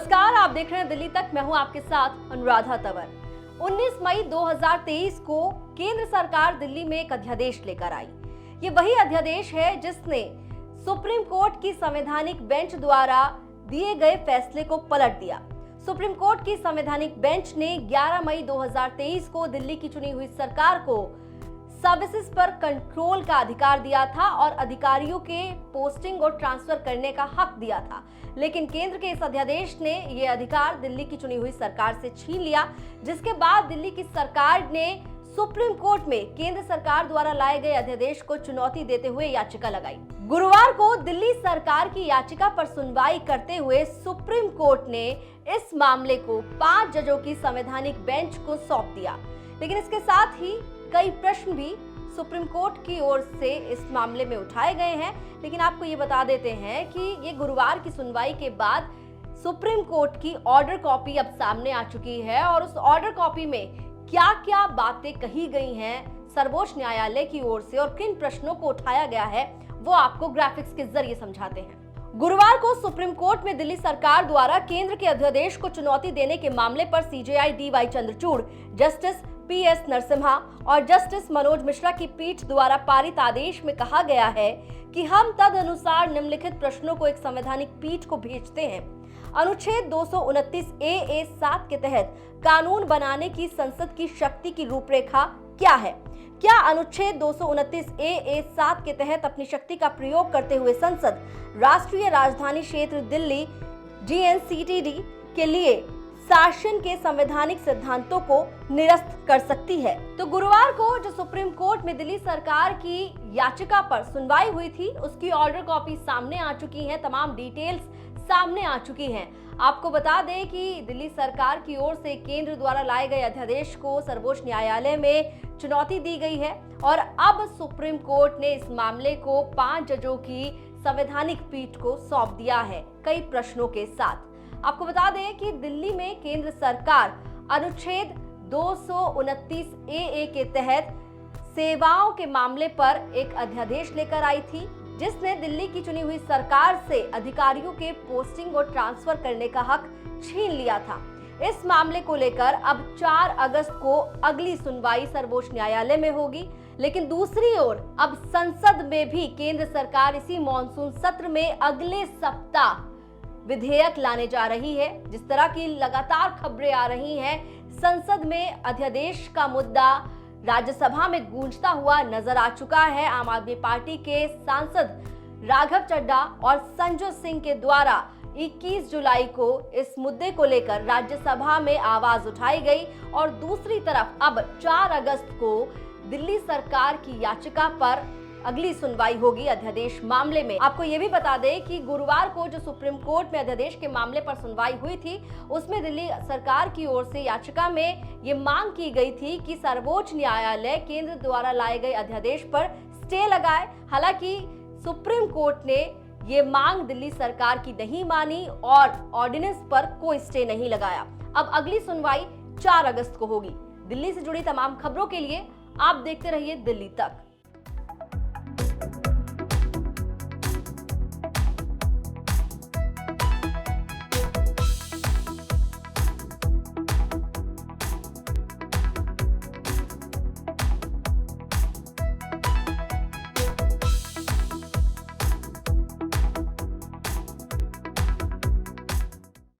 नमस्कार, आप देख रहे हैं दिल्ली तक। मैं हूं आपके साथ अनुराधा तंवर। 19 मई 2023 को केंद्र सरकार दिल्ली में एक अध्यादेश लेकर आई। ये वही अध्यादेश है जिसने सुप्रीम कोर्ट की संवैधानिक बेंच द्वारा दिए गए फैसले को पलट दिया। सुप्रीम कोर्ट की संवैधानिक बेंच ने 11 मई 2023 को दिल्ली की चुनी हुई सरकार को सर्विसेज पर कंट्रोल का अधिकार दिया था और अधिकारियों के पोस्टिंग और ट्रांसफर करने का हक दिया था। लेकिन केंद्र के इस अध्यादेश ने यह अधिकार दिल्ली की चुनी हुई सरकार से छीन लिया, जिसके बाद दिल्ली की सरकार ने सुप्रीम कोर्ट में केंद्र सरकार द्वारा लाए गए अध्यादेश को चुनौती देते हुए याचिका लगाई। गुरुवार को दिल्ली सरकार की याचिका पर सुनवाई करते हुए सुप्रीम कोर्ट ने इस मामले को 5 जजों की संवैधानिक बेंच को सौंप दिया। लेकिन इसके साथ ही कई प्रश्न भी सुप्रीम कोर्ट की ओर से इस मामले में उठाए गए हैं। लेकिन आपको ये बता देते हैं कि ये गुरुवार की सुनवाई के बाद सुप्रीम कोर्ट की ऑर्डर कॉपी अब सामने आ चुकी है और उस ऑर्डर कॉपी में क्या क्या बातें कही गई हैं सर्वोच्च न्यायालय की ओर से और किन प्रश्नों को उठाया गया है, वो आपको ग्राफिक्स के जरिए समझाते हैं। गुरुवार को सुप्रीम कोर्ट में दिल्ली सरकार द्वारा केंद्र के अध्यादेश को चुनौती देने के मामले पर सीजेआई डीवाई चंद्रचूड़, जस्टिस पीएस नरसिम्हा और जस्टिस मनोज मिश्रा की पीठ द्वारा पारित आदेश में कहा गया है कि हम तदनुसार निम्नलिखित प्रश्नों को एक संवैधानिक पीठ को भेजते हैं। अनुच्छेद 229 ए 7 के तहत कानून बनाने की संसद की शक्ति की रूपरेखा क्या है? क्या अनुच्छेद 229 ए 7 के तहत अपनी शक्ति का प्रयोग करते हुए संसद राष्ट्रीय राजधानी क्षेत्र दिल्ली GNCTD के लिए शासन के संवैधानिक सिद्धांतों को निरस्त कर सकती है? तो गुरुवार को जो सुप्रीम कोर्ट में दिल्ली सरकार की याचिका पर सुनवाई हुई थी, उसकी ऑर्डर कॉपी सामने आ चुकी है, तमाम डिटेल्स सामने आ चुकी हैं। आपको बता दें कि दिल्ली सरकार की ओर से केंद्र द्वारा लाए गए अध्यादेश को सर्वोच्च न्यायालय में चुनौती दी गई है और अब सुप्रीम कोर्ट ने इस मामले को 5 जजों की संवैधानिक पीठ को सौंप दिया है, कई प्रश्नों के साथ। आपको बता दें कि दिल्ली में केंद्र सरकार अनुच्छेद 229 ए के तहत सेवाओं के मामले पर एक अध्यादेश लेकर आई थी, जिसने दिल्ली की चुनी हुई सरकार से अधिकारियों के पोस्टिंग और ट्रांसफर करने का हक छीन लिया था। इस मामले को लेकर अब 4 अगस्त को अगली सुनवाई सर्वोच्च न्यायालय में होगी। लेकिन दूसरी ओर अब संसद में भी केंद्र सरकार इसी मॉनसून सत्र में अगले सप्ताह विधेयक लाने जा रही है। जिस तरह की लगातार खबरें आ रही हैं, संसद में अध्यादेश का मुद्दा राज्यसभा में गूंजता हुआ नजर आ चुका है। आम आदमी पार्टी के सांसद राघव चड्ढा और संजय सिंह के द्वारा 21 जुलाई को इस मुद्दे को लेकर राज्यसभा में आवाज उठाई गई और दूसरी तरफ अब 4 अगस्त को दिल्ली सरकार की याचिका पर अगली सुनवाई होगी अध्यादेश मामले में। आपको ये भी बता दें कि गुरुवार को जो सुप्रीम कोर्ट में अध्यादेश के मामले पर सुनवाई हुई थी, उसमें दिल्ली सरकार की ओर से याचिका में ये मांग की गई थी कि सर्वोच्च न्यायालय केंद्र द्वारा लाए गए अध्यादेश पर स्टे लगाए। हालांकि सुप्रीम कोर्ट ने ये मांग दिल्ली सरकार की नहीं मानी और ऑर्डिनेंस पर कोई स्टे नहीं लगाया। अब अगली सुनवाई 4 अगस्त को होगी। दिल्ली से जुड़ी तमाम खबरों के लिए आप देखते रहिए दिल्ली तक।